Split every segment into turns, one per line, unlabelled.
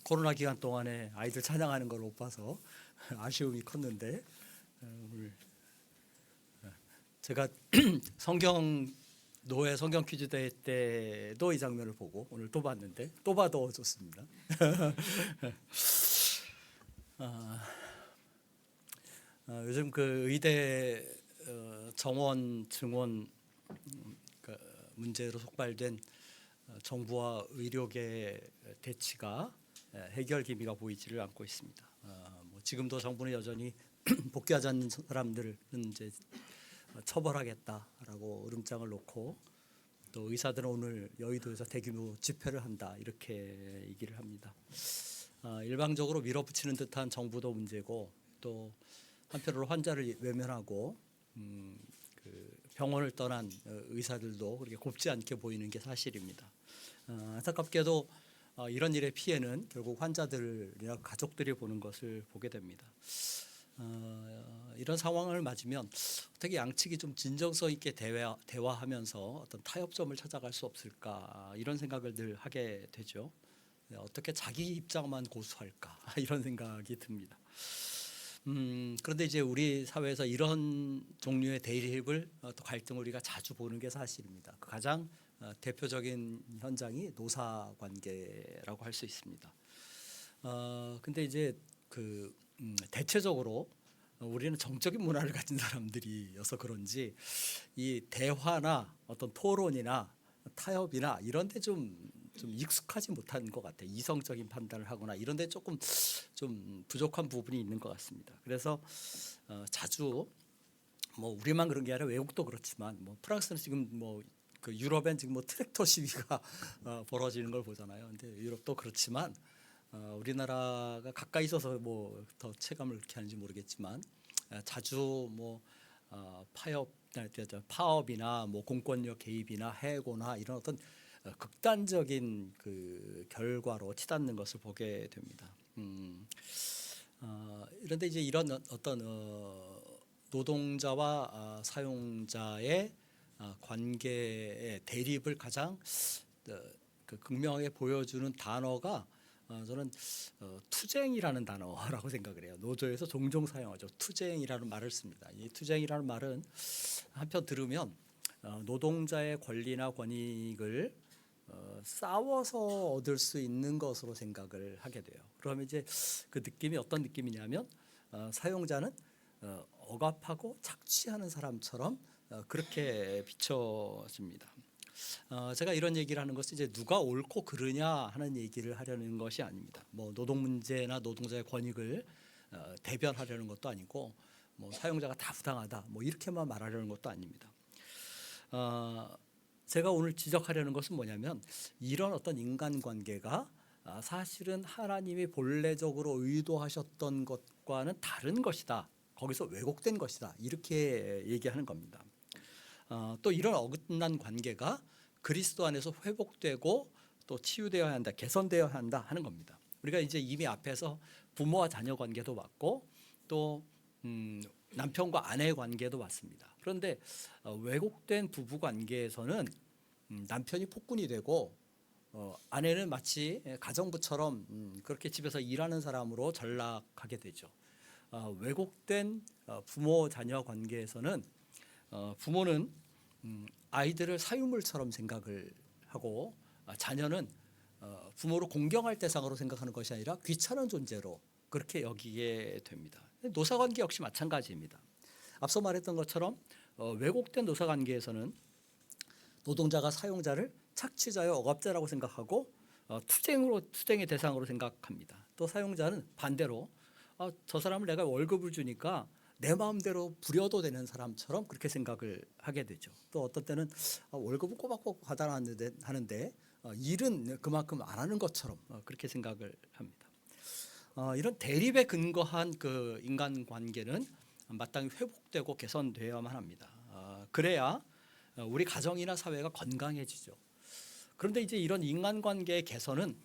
코로나 기간 동안에 아이들 찬양하는 걸 못 봐서 아쉬움이 컸는데 오늘 제가 성경 노예 성경 퀴즈 대회 때도 이 장면을 보고 오늘 또 봤는데 또 봐도 좋습니다. 요즘 그 의대 정원 증원 그 문제로 속발된 정부와 의료계 대치가 해결 기미가 보이지를 않고 있습니다. 뭐 지금도 정부는 여전히 복귀하지 않는 사람들은 이제 처벌하겠다라고 으름장을 놓고 또 의사들은 오늘 여의도에서 대규모 집회를 한다 이렇게 얘기를 합니다. 일방적으로 밀어붙이는 듯한 정부도 문제고 또 한편으로 환자를 외면하고 그 병원을 떠난 의사들도 그렇게 곱지 않게 보이는 게 사실입니다. 안타깝게도 이런 일의 피해는 결국 환자들이나 가족들이 보는 것을 보게 됩니다. 이런 상황을 맞으면 어떻게 양측이 좀 진정성 있게 대화하면서 어떤 타협점을 찾아갈 수 없을까 이런 생각을 늘 하게 되죠. 어떻게 자기 입장만 고수할까 이런 생각이 듭니다. 그런데 이제 우리 사회에서 이런 종류의 대립을 또 갈등을 우리가 자주 보는 게 사실입니다. 그 가장 대표적인 현장이 노사 관계라고 할 수 있습니다. 근데 이제 그 대체적으로 우리는 정적인 문화를 가진 사람들이어서 그런지 이 대화나 어떤 토론이나 타협이나 이런 데 좀 익숙하지 못한 것 같아요. 이성적인 판단을 하거나 이런 데 조금 좀 부족한 부분이 있는 것 같습니다. 그래서 자주 뭐 우리만 그런 게 아니라 외국도 그렇지만 뭐 프랑스는 지금 뭐 그 유럽엔 지금 뭐 트랙터 시위가 벌어지는 걸 보잖아요. 근데 유럽도 그렇지만 우리나라가 가까이 있어서 뭐 더 체감을 그렇게 하는지 모르겠지만 자주 뭐 파업이나 뭐 공권력 개입이나 해고나 이런 어떤 극단적인 그 결과로 치닫는 것을 보게 됩니다. 그런데 이제 이런 어떤 노동자와 사용자의 관계의 대립을 가장 그 극명하게 보여주는 단어가 저는 투쟁이라는 단어라고 생각을 해요. 노조에서 종종 사용하죠. 투쟁이라는 말을 씁니다. 이 투쟁이라는 말은 한편 들으면 노동자의 권리나 권익을 싸워서 얻을 수 있는 것으로 생각을 하게 돼요. 그러면 이제 그 느낌이 어떤 느낌이냐면 사용자는 억압하고 착취하는 사람처럼 그렇게 비춰집니다. 제가 이런 얘기를 하는 것은 이제 누가 옳고 그르냐 하는 얘기를 하려는 것이 아닙니다. 뭐 노동 문제나 노동자의 권익을 대변하려는 것도 아니고 뭐 사용자가 다 부당하다 뭐 이렇게만 말하려는 것도 아닙니다. 제가 오늘 지적하려는 것은 뭐냐면 이런 어떤 인간관계가 사실은 하나님이 본래적으로 의도하셨던 것과는 다른 것이다. 거기서 왜곡된 것이다. 이렇게 얘기하는 겁니다. 또 이런 어긋난 관계가 그리스도 안에서 회복되고 또 치유되어야 한다, 개선되어야 한다 하는 겁니다. 우리가 이제 이미 앞에서 부모와 자녀 관계도 봤고 또 남편과 아내의 관계도 봤습니다. 그런데 왜곡된 부부 관계에서는 남편이 폭군이 되고 아내는 마치 가정부처럼 그렇게 집에서 일하는 사람으로 전락하게 되죠. 왜곡된 부모 자녀 관계에서는 부모는 아이들을 사유물처럼 생각을 하고 자녀는 부모를 공경할 대상으로 생각하는 것이 아니라 귀찮은 존재로 그렇게 여기게 됩니다. 노사관계 역시 마찬가지입니다. 앞서 말했던 것처럼 왜곡된 노사관계에서는 노동자가 사용자를 착취자여 억압자라고 생각하고 투쟁의 대상으로 생각합니다. 또 사용자는 반대로 저 사람을 내가 월급을 주니까 내 마음대로 부려도 되는 사람처럼 그렇게 생각을 하게 되죠. 또 어떤 때는 월급은 꼬박꼬박 받아놨는데 일은 그만큼 안 하는 것처럼 그렇게 생각을 합니다. 이런 대립에 근거한 그 인간관계는 마땅히 회복되고 개선되어야만 합니다. 그래야 우리 가정이나 사회가 건강해지죠. 그런데 이제 이런 인간관계의 개선은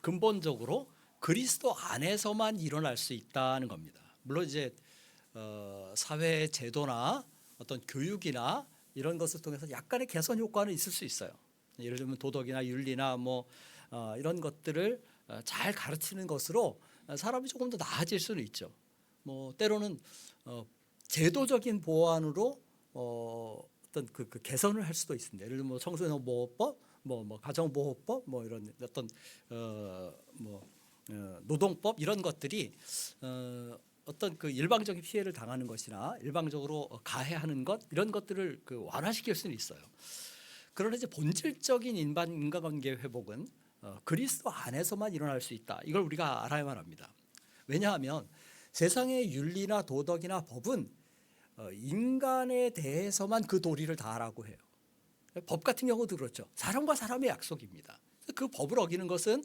근본적으로 그리스도 안에서만 일어날 수 있다는 겁니다. 물론 이제 사회 제도나 어떤 교육이나 이런 것을 통해서 약간의 개선 효과는 있을 수 있어요. 예를 들면 도덕이나 윤리나 뭐 이런 것들을 잘 가르치는 것으로 사람이 조금 더 나아질 수는 있죠. 뭐 때로는 제도적인 보완으로 어떤 그 개선을 할 수도 있습니다. 예를 들면 뭐 청소년 보호법, 뭐 가정보호법, 뭐 이런 어떤 노동법 이런 것들이 어떤 그 일방적인 피해를 당하는 것이나 일방적으로 가해하는 것 이런 것들을 그 완화시킬 수는 있어요. 그러나 이제 본질적인 인간관계 회복은 그리스도 안에서만 일어날 수 있다. 이걸 우리가 알아야만 합니다. 왜냐하면 세상의 윤리나 도덕이나 법은 인간에 대해서만 그 도리를 다하라고 해요. 법 같은 경우도 그렇죠. 사람과 사람의 약속입니다. 그 법을 어기는 것은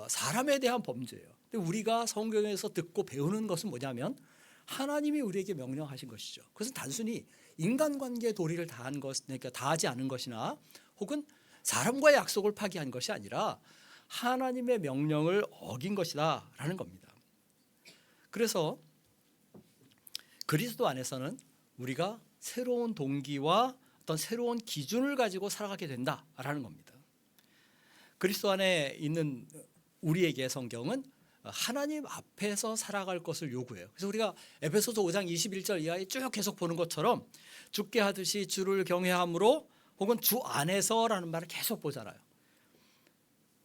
사람에 대한 범죄예요. 근데 우리가 성경에서 듣고 배우는 것은 뭐냐면 하나님이 우리에게 명령하신 것이죠. 그것은 단순히 인간관계의 도리를 다한 것, 그러니까 다하지 않은 것이나 혹은 사람과의 약속을 파기한 것이 아니라 하나님의 명령을 어긴 것이다라는 겁니다. 그래서 그리스도 안에서는 우리가 새로운 동기와 어떤 새로운 기준을 가지고 살아가게 된다라는 겁니다. 그리스도 안에 있는 우리에게 성경은 하나님 앞에서 살아갈 것을 요구해요. 그래서 우리가 에베소서 5장 21절 이하에 쭉 계속 보는 것처럼 주께 하듯이 주를 경외함으로 혹은 주 안에서라는 말을 계속 보잖아요.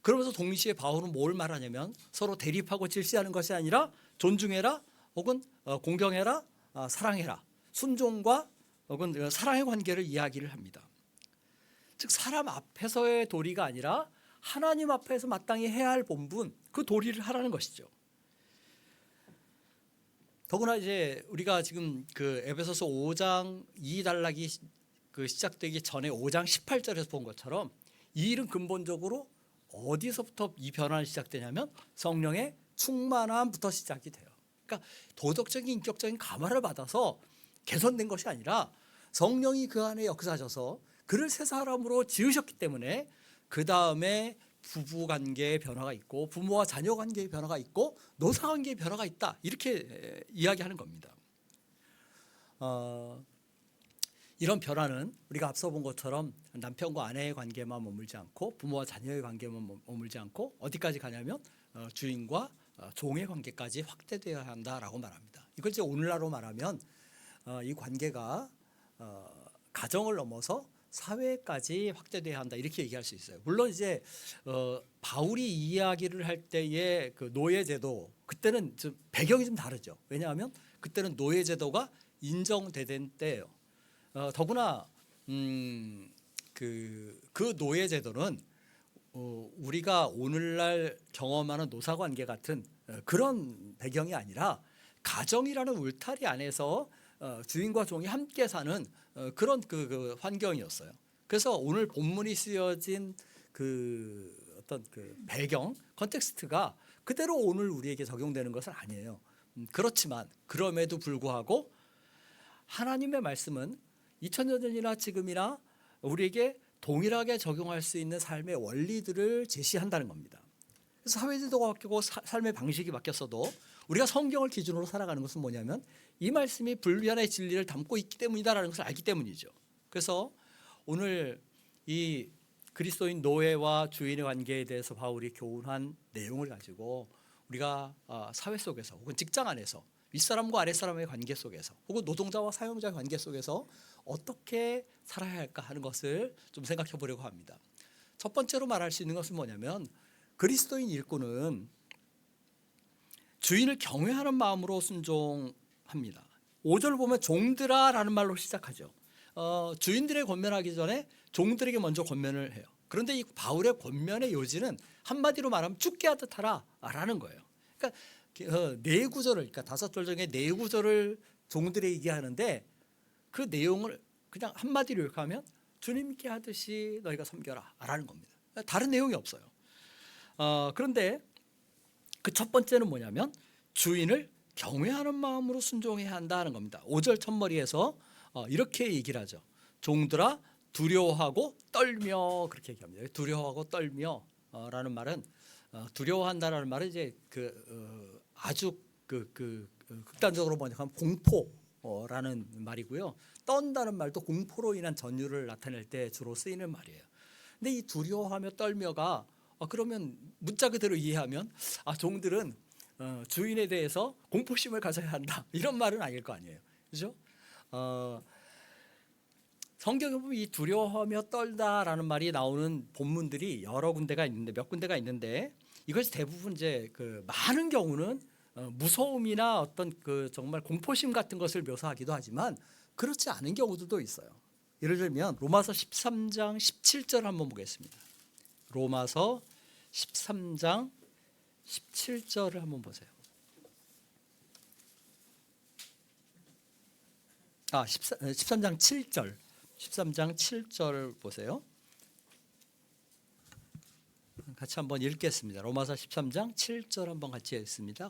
그러면서 동시에 바울은 뭘 말하냐면 서로 대립하고 질시하는 것이 아니라 존중해라 혹은 공경해라, 사랑해라, 순종과 혹은 사랑의 관계를 이야기를 합니다. 즉 사람 앞에서의 도리가 아니라 하나님 앞에서 마땅히 해야 할 본분, 그 도리를 하라는 것이죠. 더구나 이제 우리가 지금 그 에베소서 5장 2단락이 그 시작되기 전에 5장 18절에서 본 것처럼 이 일은 근본적으로 어디서부터 이 변화가 시작되냐면 성령의 충만함부터 시작이 돼요. 그러니까 도덕적인 인격적인 감화를 받아서 개선된 것이 아니라 성령이 그 안에 역사하셔서 그를 새 사람으로 지으셨기 때문에 그 다음에 부부 관계의 변화가 있고 부모와 자녀 관계의 변화가 있고 노사 관계의 변화가 있다 이렇게 이야기하는 겁니다. 이런 변화는 우리가 앞서 본 것처럼 남편과 아내의 관계만 머물지 않고 부모와 자녀의 관계만 머물지 않고 어디까지 가냐면 주인과 종의 관계까지 확대되어야 한다라고 말합니다. 이걸 이제 오늘날로 말하면 이 관계가 가정을 넘어서 사회까지 확대돼야 한다 이렇게 얘기할 수 있어요. 물론 이제 바울이 이야기를 할 때의 그 노예제도 그때는 좀 배경이 좀 다르죠. 왜냐하면 그때는 노예제도가 인정되던 때예요. 더구나 그 노예제도는 우리가 오늘날 경험하는 노사관계 같은 그런 배경이 아니라 가정이라는 울타리 안에서 주인과 종이 함께 사는 그런 그 환경이었어요. 그래서 오늘 본문이 쓰여진 그 어떤 그 배경 컨텍스트가 그대로 오늘 우리에게 적용되는 것은 아니에요. 그렇지만 그럼에도 불구하고 하나님의 말씀은 2000년 전이나 지금이나 우리에게 동일하게 적용할 수 있는 삶의 원리들을 제시한다는 겁니다. 그래서 사회제도가 바뀌고 삶의 방식이 바뀌었어도 우리가 성경을 기준으로 살아가는 것은 뭐냐면 이 말씀이 불변의 진리를 담고 있기 때문이다라는 것을 알기 때문이죠. 그래서 오늘 이 그리스도인 노예와 주인의 관계에 대해서 바울이 교훈한 내용을 가지고 우리가 사회 속에서 혹은 직장 안에서 윗사람과 아랫사람의 관계 속에서 혹은 노동자와 사용자의 관계 속에서 어떻게 살아야 할까 하는 것을 좀 생각해 보려고 합니다. 첫 번째로 말할 수 있는 것은 뭐냐면 그리스도인 일꾼은 주인을 경외하는 마음으로 순종합니다. 5절 보면 종들아라는 말로 시작하죠. 주인들의 권면하기 전에 종들에게 먼저 권면을 해요. 그런데 이 바울의 권면의 요지는 한마디로 말하면 죽게 하듯 하라라는 거예요. 그러니까 네 구절을 그러니까 5절 중에 네 구절을 종들에게 얘기하는데 그 내용을 그냥 한마디로 요약하면 주님께 하듯이 너희가 섬겨라라는 겁니다. 다른 내용이 없어요. 그런데 그 첫 번째는 뭐냐면 주인을 경외하는 마음으로 순종해야 한다는 겁니다. 5절 첫머리에서 이렇게 얘기를 하죠. 종들아 두려워하고 떨며 그렇게 얘기합니다. 두려워하고 떨며라는 말은 두려워한다라는 말은 이제 아주 극단적으로 번역하면 공포라는 말이고요. 떤다는 말도 공포로 인한 전율을 나타낼 때 주로 쓰이는 말이에요. 근데 이 두려워하며 떨며가 그러면 문자 그대로 이해하면 종들은 주인에 대해서 공포심을 가져야 한다 이런 말은 아닐 거 아니에요. 그죠? 성경에 보면 이 두려워하며 떨다라는 말이 나오는 본문들이 여러 군데가 있는데 몇 군데가 있는데 이것이 대부분 이제 그 많은 경우는 무서움이나 어떤 그 정말 공포심 같은 것을 묘사하기도 하지만 그렇지 않은 경우들도 있어요. 예를 들면 로마서 13장 17절 한번 보겠습니다. 로마서 13장 17절을 한번 보세요. 13장 7절. 13장 7절 보세요. 같이 한번 읽겠습니다. 로마서 13장 7절 한번 같이 읽습니다.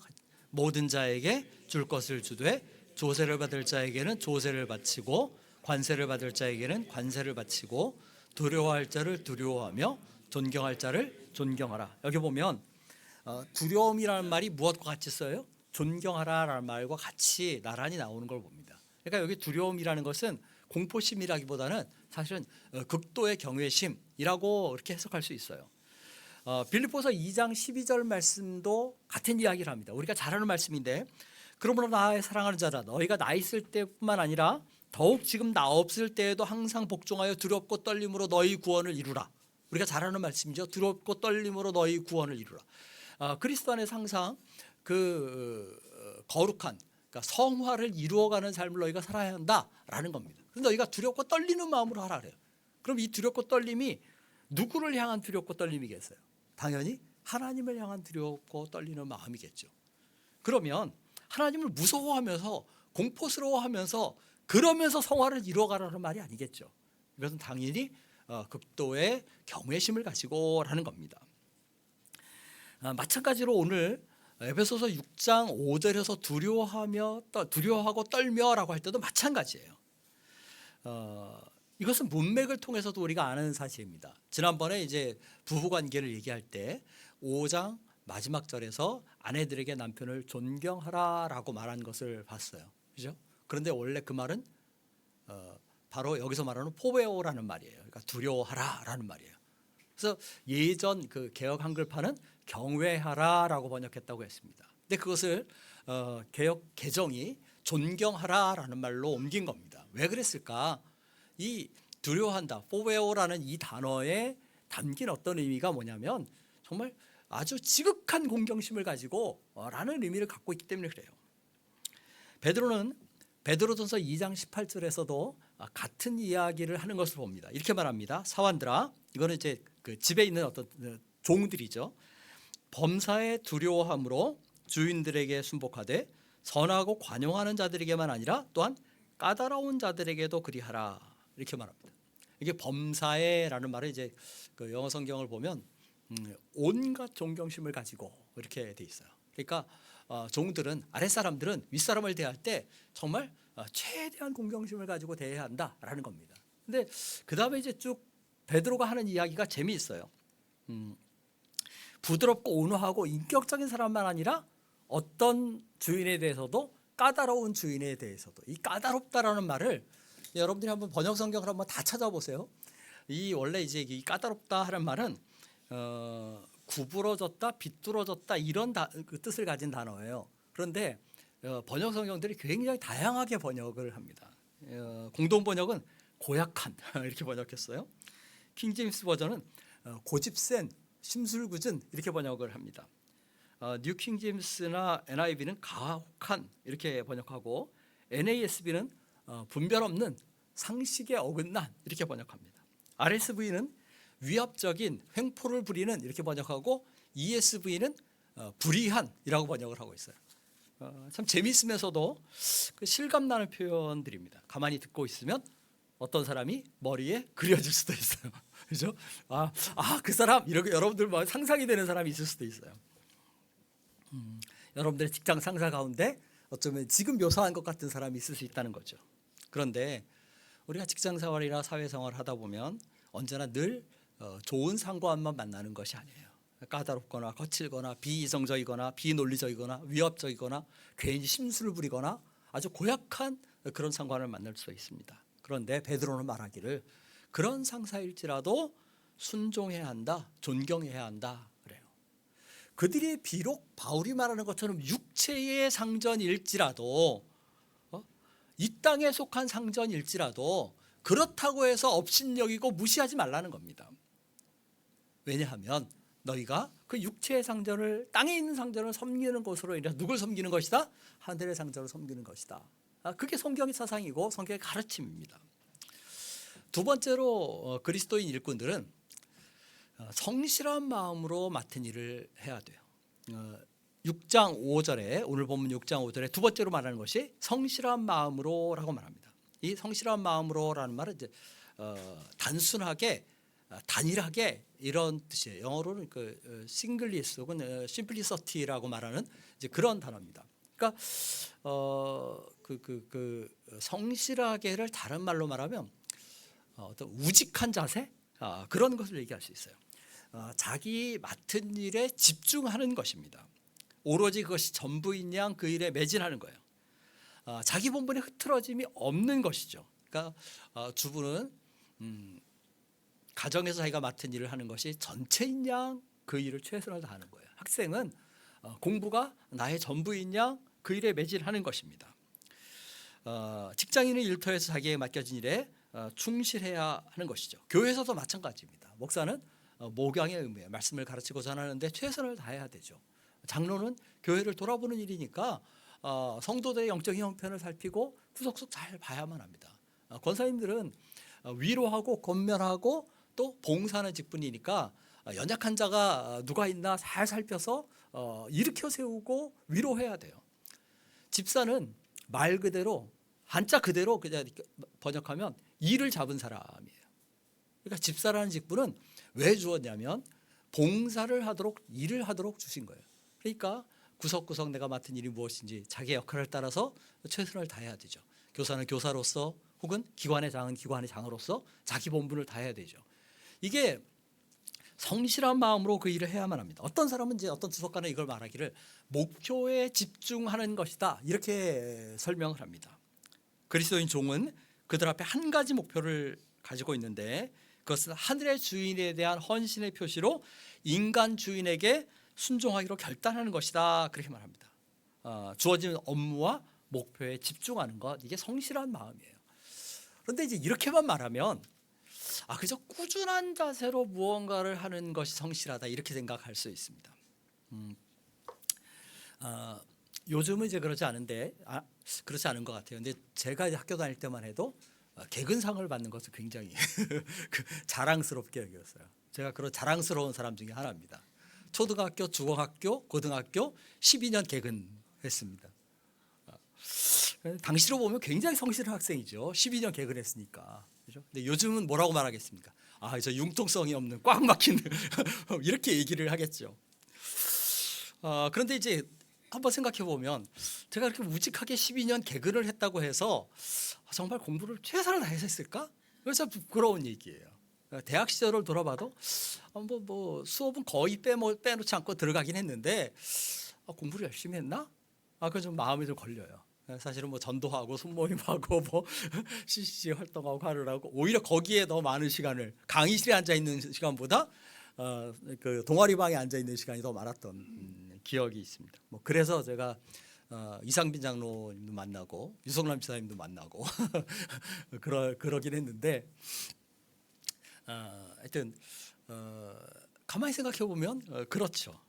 모든 자에게 줄 것을 주되 조세를 받을 자에게는 조세를 바치고 관세를 받을 자에게는 관세를 바치고 두려워할 자를 두려워하며 존경할 자를 존경하라. 여기 보면 두려움이라는 말이 무엇과 같이 써요? 존경하라라는 말과 같이 나란히 나오는 걸 봅니다. 그러니까 여기 두려움이라는 것은 공포심이라기보다는 사실은 극도의 경외심이라고 이렇게 해석할 수 있어요. 빌립보서 2장 12절 말씀도 같은 이야기를 합니다. 우리가 잘 아는 말씀인데 그러므로 나의 사랑하는 자라 너희가 나 있을 때뿐만 아니라 더욱 지금 나 없을 때에도 항상 복종하여 두렵고 떨림으로 너희 구원을 이루라. 우리가 잘 아는 말씀이죠. 두렵고 떨림으로 너희 구원을 이루라. 그리스도 안에서 항상 그 거룩한 그러니까 성화를 이루어가는 삶을 너희가 살아야 한다라는 겁니다. 그래서 너희가 두렵고 떨리는 마음으로 하라 그래요. 그럼 이 두렵고 떨림이 누구를 향한 두렵고 떨림이겠어요? 당연히 하나님을 향한 두렵고 떨리는 마음이겠죠. 그러면 하나님을 무서워하면서 공포스러워하면서 그러면서 성화를 이루어가라는 말이 아니겠죠. 이것은 당연히 극도의 경외심을 가지고라는 겁니다. 마찬가지로 오늘 에베소서 6장 5절에서 두려워하고 떨며라고 할 때도 마찬가지예요. 이것은 문맥을 통해서도 우리가 아는 사실입니다. 지난번에 이제 부부 관계를 얘기할 때 5장 마지막 절에서 아내들에게 남편을 존경하라라고 말한 것을 봤어요. 그죠? 그런데 원래 그 말은 바로 여기서 말하는 포베오라는 말이에요. 그러니까 두려워하라라는 말이에요. 그래서 예전 그 개역 한글판은 경외하라라고 번역했다고 했습니다. 근데 그것을 개역 개정이 존경하라라는 말로 옮긴 겁니다. 왜 그랬을까? 이 두려워한다, 포베오라는 이 단어에 담긴 어떤 의미가 뭐냐면 정말 아주 지극한 공경심을 가지고 라는 의미를 갖고 있기 때문에 그래요. 베드로는 베드로전서 2장 18절에서도 같은 이야기를 하는 것을 봅니다. 이렇게 말합니다. 사환들아, 이거는 이제 그 집에 있는 어떤 종들이죠. 범사에 두려워함으로 주인들에게 순복하되 선하고 관용하는 자들에게만 아니라 또한 까다로운 자들에게도 그리하라. 이렇게 말합니다. 이게 범사에라는 말을 이제 그 영어 성경을 보면 온갖 존경심을 가지고 이렇게 돼 있어요. 그러니까 종들은 아랫사람들은 윗사람을 대할 때 정말 최대한 공경심을 가지고 대해야 한다라는 겁니다. 근데 그다음에 이제 쭉 베드로가 하는 이야기가 재미있어요. 부드럽고 온화하고 인격적인 사람만 아니라 어떤 주인에 대해서도 까다로운 주인에 대해서도 이 까다롭다라는 말을 여러분들이 한번 번역 성경을 한번 다 찾아보세요. 이 원래 이제 이 까다롭다 하는 말은 구부러졌다, 비뚤어졌다 이런 그 뜻을 가진 단어예요. 그런데 번역 성경들이 굉장히 다양하게 번역을 합니다. 공동 번역은 고약한 이렇게 번역했어요. 킹제임스 버전은 고집센, 심술궂은 이렇게 번역을 합니다. 뉴 킹제임스나 NIV는 가혹한 이렇게 번역하고 NASB는 분별 없는, 상식에 어긋난 이렇게 번역합니다. RSV는 위압적인, 횡포를 부리는 이렇게 번역하고 ESV는 불의한이라고 번역을 하고 있어요. 참 재미있으면서도 그 실감나는 표현들입니다. 가만히 듣고 있으면 어떤 사람이 머리에 그려질 수도 있어요. 그죠? 그 사람 이렇게 여러분들 뭐 상상이 되는 사람이 있을 수도 있어요. 여러분들의 직장 상사 가운데 어쩌면 지금 묘사한 것 같은 사람이 있을 수 있다는 거죠. 그런데 우리가 직장 생활이나 사회 생활을 하다 보면 언제나 늘 좋은 상관만 만나는 것이 아니에요. 까다롭거나 거칠거나 비이성적이거나 비논리적이거나 위협적이거나 괜히 심술을 부리거나 아주 고약한 그런 상관을 만날 수 있습니다. 그런데 베드로는 말하기를 그런 상사일지라도 순종해야 한다, 존경해야 한다 그래요. 그들이 비록 바울이 말하는 것처럼 육체의 상전일지라도 이 땅에 속한 상전일지라도 그렇다고 해서 업신여기고 무시하지 말라는 겁니다. 왜냐하면 너희가 그 육체의 상전을, 땅에 있는 상전을 섬기는 것으로 인해서 누굴 섬기는 것이다? 하늘의 상전을 섬기는 것이다. 그게 성경의 사상이고 성경의 가르침입니다. 두 번째로 그리스도인 일꾼들은 성실한 마음으로 맡은 일을 해야 돼요. 6장 5절에, 오늘 본문 6장 5절에 두 번째로 말하는 것이 성실한 마음으로라고 말합니다. 이 성실한 마음으로라는 말은 이제 단순하게, 단일하게 이런 뜻이에요. 영어로는 그 싱글리스 혹은 심플리서티라고 말하는 이제 그런 단어입니다. 그러니까 성실하게를 다른 말로 말하면 어떤 우직한 자세, 그런 것을 얘기할 수 있어요. 자기 맡은 일에 집중하는 것입니다. 오로지 그것이 전부인 양 그 일에 매진하는 거예요. 자기 본분에 흐트러짐이 없는 것이죠. 그러니까 주부는 가정에서 자기가 맡은 일을 하는 것이 전체인 양 그 일을 최선을 다하는 거예요. 학생은 공부가 나의 전부인 양 그 일에 매진하는 것입니다. 직장인은 일터에서 자기에게 맡겨진 일에 충실해야 하는 것이죠. 교회에서도 마찬가지입니다. 목사는 목양의 의무에 말씀을 가르치고 전하는데 최선을 다해야 되죠. 장로는 교회를 돌아보는 일이니까 성도들의 영적인 형편을 살피고 구석구석 잘 봐야만 합니다. 권사님들은 위로하고 권면하고 또 봉사하는 직분이니까 연약한 자가 누가 있나 잘 살펴서 일으켜 세우고 위로해야 돼요. 집사는 말 그대로 한자 그대로 그냥 번역하면 일을 잡은 사람이에요. 그러니까 집사라는 직분은 왜 주었냐면 봉사를 하도록, 일을 하도록 주신 거예요. 그러니까 구석구석 내가 맡은 일이 무엇인지 자기 역할을 따라서 최선을 다해야 되죠. 교사는 교사로서 혹은 기관의 장은 기관의 장으로서 자기 본분을 다해야 되죠. 이게 성실한 마음으로 그 일을 해야만 합니다. 어떤 사람은 이제 어떤 주석가는 이걸 말하기를 목표에 집중하는 것이다 이렇게 설명을 합니다. 그리스도인 종은 그들 앞에 한 가지 목표를 가지고 있는데 그것은 하늘의 주인에 대한 헌신의 표시로 인간 주인에게 순종하기로 결단하는 것이다 그렇게 말합니다. 주어진 업무와 목표에 집중하는 것, 이게 성실한 마음이에요. 그런데 이제 이렇게만 말하면 그저 꾸준한 자세로 무언가를 하는 것이 성실하다 이렇게 생각할 수 있습니다. 요즘은 이제 그렇지 않은데 그렇지 않은 것 같아요. 근데 제가 이제 학교 다닐 때만 해도 개근상을 받는 것을 굉장히 자랑스럽게 여겼어요. 제가 그런 자랑스러운 사람 중에 하나입니다. 초등학교, 중학교, 고등학교 12년 개근했습니다. 당시로 보면 굉장히 성실한 학생이죠. 12년 개근했으니까. 그렇죠? 근데 요즘은 뭐라고 말하겠습니까? 저 융통성이 없는 꽉 막힌 이렇게 얘기를 하겠죠. 그런데 이제 한번 생각해 보면 제가 그렇게 우직하게 12년 개근을 했다고 해서 정말 공부를 최선을 다해서 했을까? 그래서 부끄러운 얘기예요. 대학 시절을 돌아봐도 뭐 수업은 거의 빼놓지 않고 들어가긴 했는데 공부를 열심히 했나? 그건 좀 마음이 좀 걸려요. 사실은 뭐 전도하고 손모임하고 뭐 CCC 활동하고 하느라고 오히려 거기에 더 많은 시간을, 강의실에 앉아 있는 시간보다 그 동아리 방에 앉아 있는 시간이 더 많았던 기억이 있습니다. 뭐 그래서 제가 이상빈 장로님도 만나고 유성남 지사님도 만나고 그러긴 했는데 하여튼 가만히 생각해 보면 그렇죠.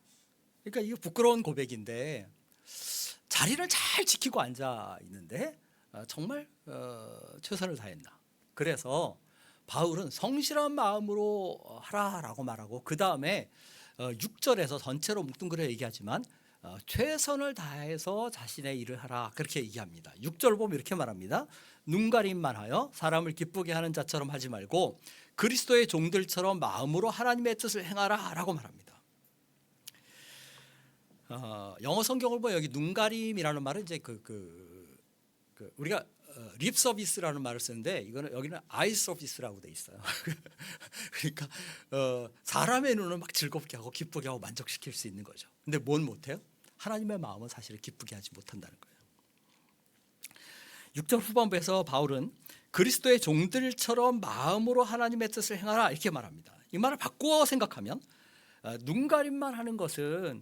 그러니까 이게 부끄러운 고백인데 자리를 잘 지키고 앉아 있는데 정말 최선을 다했나. 그래서 바울은 성실한 마음으로 하라라고 말하고 그 다음에 6절에서 전체로 뭉뚱그려 얘기하지만 최선을 다해서 자신의 일을 하라 그렇게 얘기합니다. 6절 보면 이렇게 말합니다. 눈가림만 하여 사람을 기쁘게 하는 자처럼 하지 말고 그리스도의 종들처럼 마음으로 하나님의 뜻을 행하라 라고 말합니다. 영어 성경을 보면 여기 눈가림이라는 말은 이제 우리가 립 서비스라는 말을 쓰는데 이거는 여기는 아이 서비스라고 돼 있어요. 그러니까 사람의 눈을 막 즐겁게 하고 기쁘게 하고 만족시킬 수 있는 거죠. 근데 뭔 못해요? 하나님의 마음은 사실 기쁘게 하지 못한다는 거예요. 6절 후반부에서 바울은 그리스도의 종들처럼 마음으로 하나님의 뜻을 행하라 이렇게 말합니다. 이 말을 바꾸어 생각하면 눈가림만 하는 것은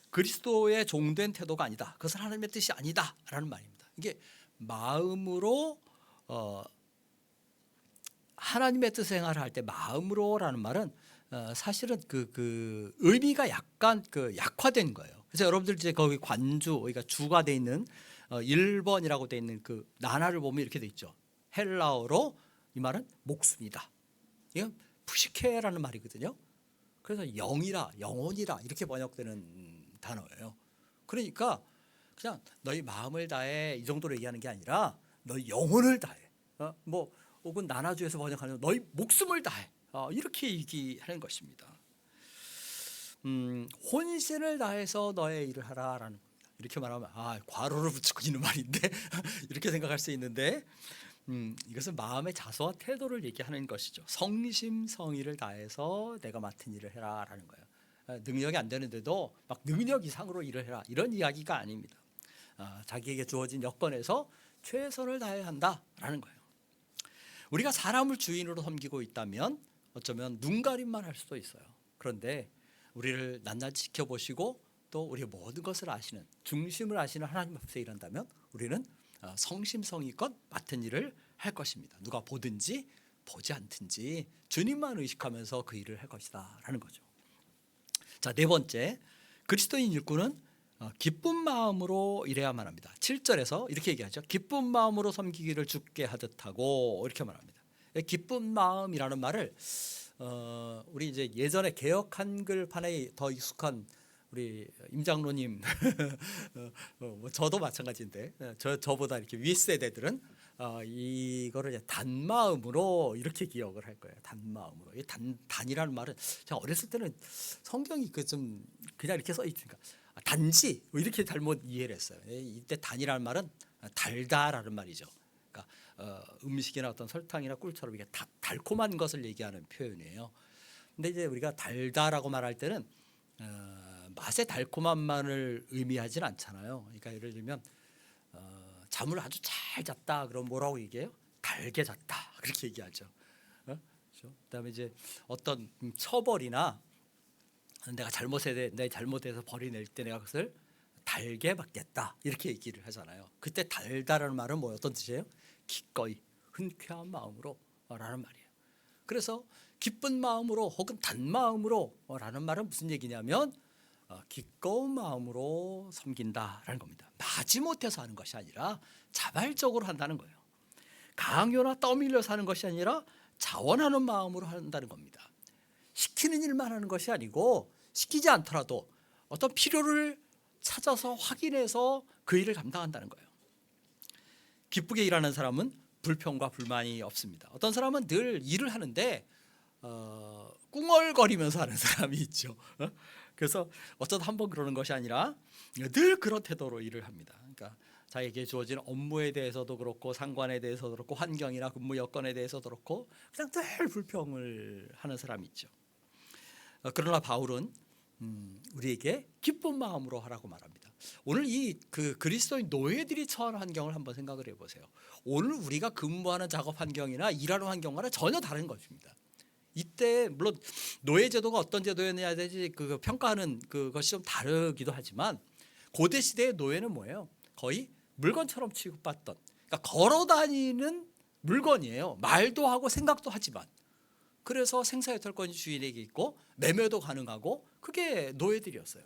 그리스도의 종된 태도가 아니다. 그것은 하나님의 뜻이 아니다라는 말입니다. 이게 마음으로 하나님의 뜻을 행할 때 마음으로라는 말은 사실은 그 의미가 약간 약화된 거예요. 그래서 여러분들 이제 거기 관주, 그러니까 주가 돼 있는 1번이라고 돼 있는 그 나날을 보면 이렇게 돼 있죠. 헬라어로 이 말은 목숨이다. 이건 푸시케라는 말이거든요. 그래서 영이라, 영혼이라 이렇게 번역되는 단어예요. 그러니까 그냥 너희 마음을 다해 이 정도로 얘기하는 게 아니라 너희 영혼을 다해. 뭐 혹은 나나주에서 번역하는 너희 목숨을 다해. 이렇게 얘기하는 것입니다. 혼신을 다해서 너의 일을 하라라는 겁니다. 이렇게 말하면 과로를 붙이고 있는 말인데 이렇게 생각할 수 있는데 이것은 마음의 자세와 태도를 얘기하는 것이죠. 성심성의를 다해서 내가 맡은 일을 해라라는 거예요. 능력이 안 되는데도 막 능력 이상으로 일을 해라 이런 이야기가 아닙니다. 자기에게 주어진 여건에서 최선을 다해야 한다라는 거예요. 우리가 사람을 주인으로 섬기고 있다면 어쩌면 눈가림만 할 수도 있어요. 그런데 우리를 낱낱이 지켜보시고 또 우리의 모든 것을 아시는, 중심을 아시는 하나님 앞에서 일한다면 우리는 성심성의껏 맡은 일을 할 것입니다. 누가 보든지 보지 않든지 주님만 의식하면서 그 일을 할 것이다 라는 거죠. 자, 네 번째, 그리스도인 일꾼은 기쁜 마음으로 일해야만 합니다. 7절에서 이렇게 얘기하죠. 기쁜 마음으로 섬기기를 주께 하듯 하고 이렇게 말합니다. 기쁜 마음이라는 말을 우리 이제 예전에 개역 한글판에 더 익숙한 우리 임장로님, 저도 마찬가지인데 저보다 이렇게 윗세대들은 이거를 이제 단마음으로 이렇게 기억을 할 거예요. 단마음으로. 이 단이라는 말은 제가 어렸을 때는 성경이 좀 그냥 이렇게 써 있으니까 단지 이렇게 잘못 이해를 했어요. 이때 단이라는 말은 달다라는 말이죠. 그러니까 음식이나 어떤 설탕이나 꿀처럼 이게 달콤한 것을 얘기하는 표현이에요. 근데 이제 우리가 달다라고 말할 때는 맛의 달콤함만을 의미하진 않잖아요. 그러니까 예를 들면 잠을 아주 잘 잤다 그럼 뭐라고 얘기해요? 달게 잤다 그렇게 얘기하죠. 그렇죠? 그다음에 이제 어떤 처벌이나 내가 내 잘못해서 벌이 낼 때 내가 그것을 달게 받겠다 이렇게 얘기를 하잖아요. 그때 달다라는 말은 뭐 어떤 뜻이에요? 기꺼이 흔쾌한 마음으로 라는 말이에요. 그래서 기쁜 마음으로 혹은 단 마음으로 라는 말은 무슨 얘기냐면 기꺼운 마음으로 섬긴다라는 겁니다. 마지못해서 하는 것이 아니라 자발적으로 한다는 거예요. 강요나 떠밀려서 하는 것이 아니라 자원하는 마음으로 한다는 겁니다. 시키는 일만 하는 것이 아니고 시키지 않더라도 어떤 필요를 찾아서 확인해서 그 일을 감당한다는 거예요. 기쁘게 일하는 사람은 불평과 불만이 없습니다. 어떤 사람은 늘 일을 하는데 꿍얼거리면서 하는 사람이 있죠. 그래서 어쩌다 한번 그러는 것이 아니라 늘 그런 태도로 일을 합니다. 그러니까 자기에게 주어진 업무에 대해서도 그렇고 상관에 대해서도 그렇고 환경이나 근무 여건에 대해서도 그렇고 그냥 늘 불평을 하는 사람이 있죠. 그러나 바울은 우리에게 기쁜 마음으로 하라고 말합니다. 오늘 이 그리스도인 노예들이 처한 환경을 한번 생각을 해보세요. 오늘 우리가 근무하는 작업 환경이나 일하는 환경과는 전혀 다른 것입니다. 이때 물론 노예 제도가 어떤 제도였느냐에 대해서 그 평가하는 그것이 좀 다르기도 하지만 고대 시대의 노예는 뭐예요? 거의 물건처럼 취급받던, 그러니까 걸어다니는 물건이에요. 말도 하고 생각도 하지만. 그래서 생사유탈권이 주인에게 있고 매매도 가능하고 그게 노예들이었어요.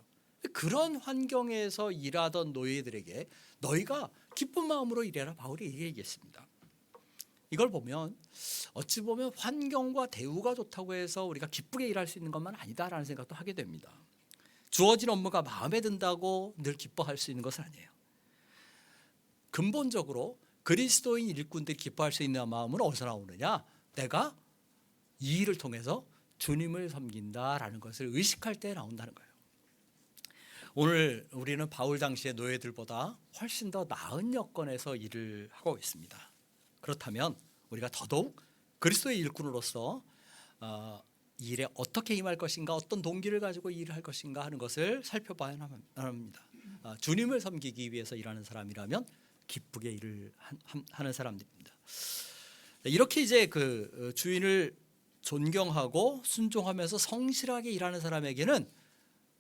그런 환경에서 일하던 노예들에게 너희가 기쁜 마음으로 일해라 바울이 얘기했습니다. 이걸 보면 어찌 보면 환경과 대우가 좋다고 해서 우리가 기쁘게 일할 수 있는 것만 아니다라는 생각도 하게 됩니다. 주어진 업무가 마음에 든다고 늘 기뻐할 수 있는 것은 아니에요. 근본적으로 그리스도인 일꾼들이 기뻐할 수 있는 마음은 어디서 나오느냐? 내가 이 일을 통해서 주님을 섬긴다라는 것을 의식할 때 나온다는 거예요. 오늘 우리는 바울 당시의 노예들보다 훨씬 더 나은 여건에서 일을 하고 있습니다. 그렇다면 우리가 더더욱 그리스도의 일꾼으로서 이 일에 어떻게 임할 것인가, 어떤 동기를 가지고 일을 할 것인가 하는 것을 살펴봐야 합니다. 주님을 섬기기 위해서 일하는 사람이라면 기쁘게 일을 하는 사람들입니다. 이렇게 이제 그 주인을 존경하고 순종하면서 성실하게 일하는 사람에게는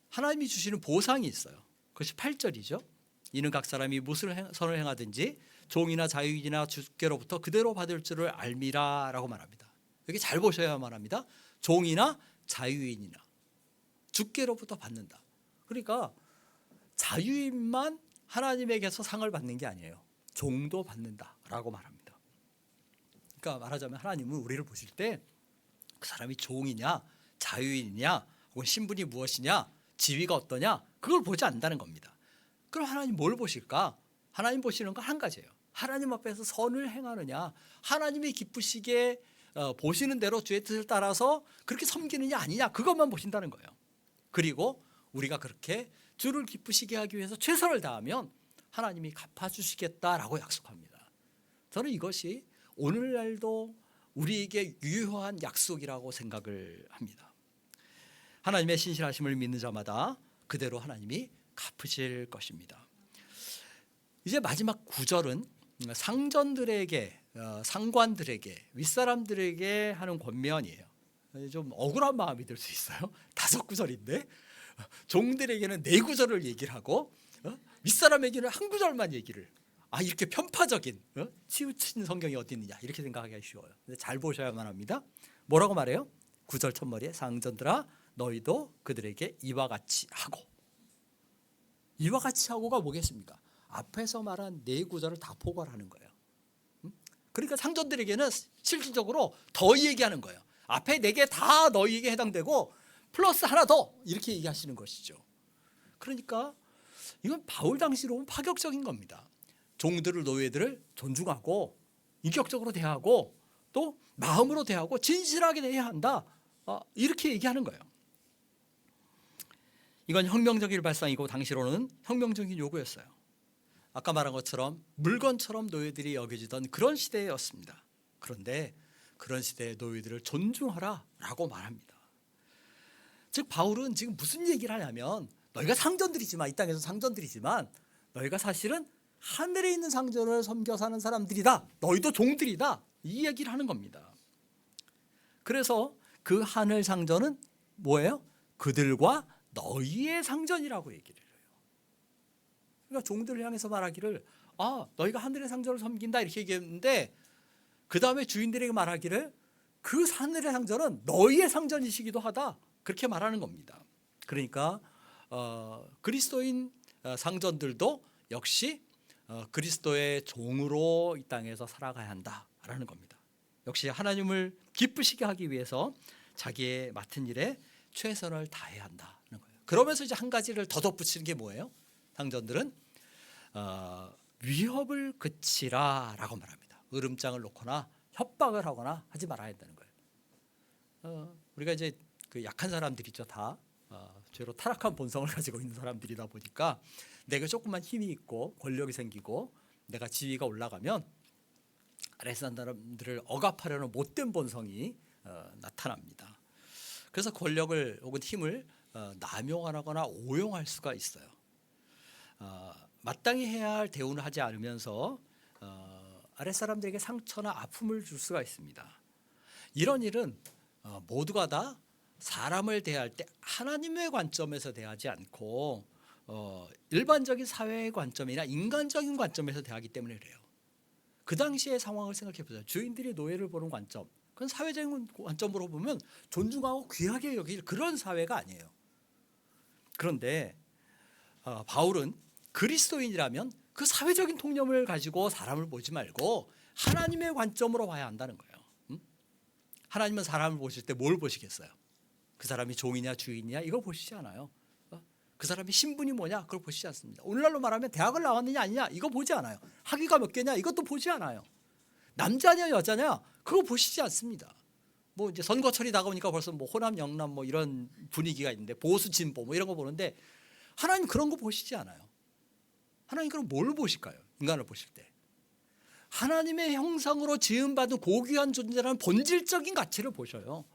하나님이 주시는 보상이 있어요. 그것이 8절이죠. 이는 각 사람이 무슨 선을 행하든지 종이나 자유인이나 주께로부터 그대로 받을 줄을 알미라 라고 말합니다. 여기 잘 보셔야만 합니다. 종이나 자유인이나 주께로부터 받는다. 그러니까 자유인만 하나님에게서 상을 받는 게 아니에요. 종도 받는다라고 말합니다. 그러니까 말하자면 하나님은 우리를 보실 때 그 사람이 종이냐 자유인이냐 혹은 신분이 무엇이냐 지위가 어떠냐 그걸 보지 않는다는 겁니다. 그럼 하나님 뭘 보실까? 하나님 보시는 건 한 가지예요. 하나님 앞에서 선을 행하느냐, 하나님이 기쁘시게 보시는 대로 주의 뜻을 따라서 그렇게 섬기느냐 아니냐 그것만 보신다는 거예요. 그리고 우리가 그렇게 주를 기쁘시게 하기 위해서 최선을 다하면 하나님이 갚아주시겠다라고 약속합니다. 저는 이것이 오늘날도 우리에게 유효한 약속이라고 생각을 합니다. 하나님의 신실하심을 믿는 자마다 그대로 하나님이 갚으실 것입니다. 이제 마지막 9절은 상전들에게, 상관들에게, 윗사람들에게 하는 권면이에요. 좀 억울한 마음이 들 수 있어요. 5구절인데 종들에게는 4구절을 얘기를 하고 윗사람에게는 한 구절만 얘기를. 이렇게 편파적인 치우친 성경이 어디 있느냐 이렇게 생각하기가 쉬워요. 근데 잘 보셔야만 합니다. 뭐라고 말해요? 9절 첫머리에 상전들아 너희도 그들에게 이와 같이 하고. 이와 같이 하고가 뭐겠습니까? 앞에서 말한 4구절을 다 포괄하는 거예요. 그러니까 상전들에게는 실질적으로 더 얘기하는 거예요. 앞에 4개 다 너희에게 해당되고 플러스 하나 더 이렇게 얘기하시는 것이죠. 그러니까 이건 바울 당시로 보면 파격적인 겁니다. 종들을 노예들을 존중하고 인격적으로 대하고 또 마음으로 대하고 진실하게 대해야 한다. 이렇게 얘기하는 거예요. 이건 혁명적인 발상이고 당시로는 혁명적인 요구였어요. 아까 말한 것처럼 물건처럼 노예들이 여겨지던 그런 시대였습니다. 그런데 그런 시대의 노예들을 존중하라라고 말합니다. 즉 바울은 지금 무슨 얘기를 하냐면 너희가 상전들이지만 이 땅에서 상전들이지만 너희가 사실은 하늘에 있는 상전을 섬겨 사는 사람들이다. 너희도 종들이다. 이 얘기를 하는 겁니다. 그래서 그 하늘 상전은 뭐예요? 그들과 너희의 상전이라고 얘기를 해요. 그러니까 종들을 향해서 말하기를 너희가 하늘의 상전을 섬긴다 이렇게 얘기했는데 그 다음에 주인들에게 말하기를 그 하늘의 상전은 너희의 상전이시기도 하다. 그렇게 말하는 겁니다. 그러니까 그리스도인 상전들도 역시 그리스도의 종으로 이 땅에서 살아가야 한다라는 겁니다. 역시 하나님을 기쁘시게 하기 위해서 자기의 맡은 일에 최선을 다해야 한다는 거예요. 그러면서 이제 한 가지를 더 덧붙이는 게 뭐예요? 상전들은 위협을 그치라라고 말합니다. 으름장을 놓거나 협박을 하거나 하지 말아야 한다는 거예요. 우리가 이제 그 약한 사람들이죠. 다 죄로 타락한 본성을 가지고 있는 사람들이다 보니까 내가 조금만 힘이 있고 권력이 생기고 내가 지위가 올라가면 아래 사람들을 억압하려는 못된 본성이 나타납니다. 그래서 권력을 혹은 힘을 남용하거나 오용할 수가 있어요. 마땅히 해야 할 대우를 하지 않으면서 아래 사람들에게 상처나 아픔을 줄 수가 있습니다. 이런 일은 모두가 다 사람을 대할 때 하나님의 관점에서 대하지 않고 일반적인 사회의 관점이나 인간적인 관점에서 대하기 때문에 그래요. 그 당시의 상황을 생각해 보세요. 주인들이 노예를 보는 관점, 그건 사회적인 관점으로 보면 존중하고 귀하게 여길 그런 사회가 아니에요. 그런데 바울은 그리스도인이라면 그 사회적인 통념을 가지고 사람을 보지 말고 하나님의 관점으로 봐야 한다는 거예요. 하나님은 사람을 보실 때 뭘 보시겠어요? 그 사람이 종이냐 주인이냐 이걸 보시지 않아요. 그 사람이 신분이 뭐냐 그걸 보시지 않습니다. 오늘날로 말하면 대학을 나왔느냐 아니냐 이거 보지 않아요. 학위가 몇 개냐 이것도 보지 않아요. 남자냐 여자냐 그거 보시지 않습니다. 뭐 이제 선거철이 다가오니까 벌써 뭐 호남 영남 뭐 이런 분위기가 있는데 보수 진보 뭐 이런 거 보는데 하나님 그런 거 보시지 않아요. 하나님 그럼 뭘 보실까요? 인간을 보실 때 하나님의 형상으로 지음받은 고귀한 존재라는 본질적인 가치를 보셔요.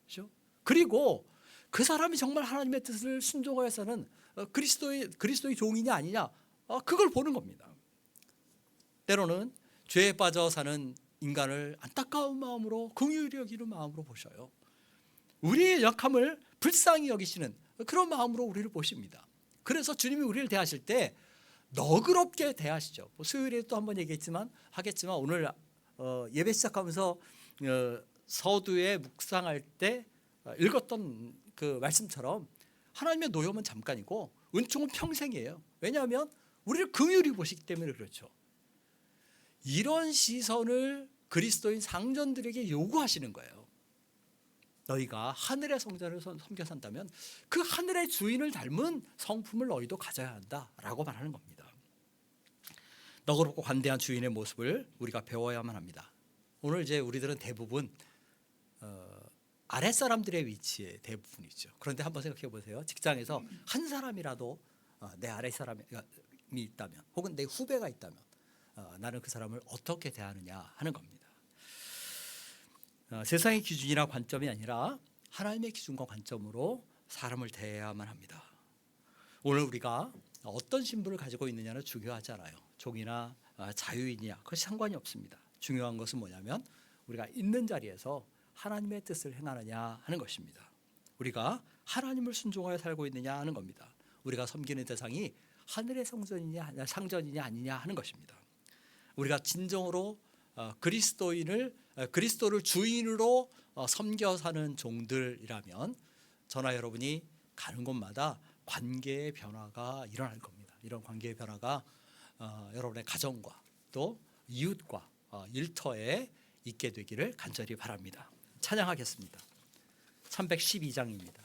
그렇죠? 그리고 그 사람이 정말 하나님의 뜻을 순종하여서는 그리스도의 종이냐 아니냐 그걸 보는 겁니다. 때로는 죄에 빠져 사는 인간을 안타까운 마음으로 긍휼히 여기는 마음으로 보셔요. 우리의 약함을 불쌍히 여기시는 그런 마음으로 우리를 보십니다. 그래서 주님이 우리를 대하실 때 너그럽게 대하시죠. 수요일에 또 한번 하겠지만 오늘 예배 시작하면서 서두에 묵상할 때 읽었던 그 말씀처럼 하나님의 노여움은 잠깐이고 은총은 평생이에요. 왜냐하면 우리를 긍휼히 보시기 때문에 그렇죠. 이런 시선을 그리스도인 상전들에게 요구하시는 거예요. 너희가 하늘의 성전을 섬겨 산다면 그 하늘의 주인을 닮은 성품을 너희도 가져야 한다라고 말하는 겁니다. 너그럽고 관대한 주인의 모습을 우리가 배워야만 합니다. 오늘 이제 우리들은 대부분 아랫사람들의 위치에 대부분이죠. 그런데 한번 생각해 보세요. 직장에서 한 사람이라도 내 아랫사람이 있다면 혹은 내 후배가 있다면 나는 그 사람을 어떻게 대하느냐 하는 겁니다. 세상의 기준이나 관점이 아니라 하나님의 기준과 관점으로 사람을 대해야만 합니다. 오늘 우리가 어떤 신분을 가지고 있느냐는 중요하지 않아요. 종이나 자유인이냐 그것이 상관이 없습니다. 중요한 것은 뭐냐면 우리가 있는 자리에서 하나님의 뜻을 행하느냐 하는 것입니다. 우리가 하나님을 순종하여 살고 있느냐 하는 겁니다. 우리가 섬기는 대상이 하늘의 성전이냐 상전이냐 아니냐 하는 것입니다. 우리가 진정으로 그리스도를 주인으로 섬겨 사는 종들이라면 저나 여러분이 가는 곳마다 관계의 변화가 일어날 겁니다. 이런 관계의 변화가 여러분의 가정과 또 이웃과 일터에 있게 되기를 간절히 바랍니다. 찬양하겠습니다. 312장입니다.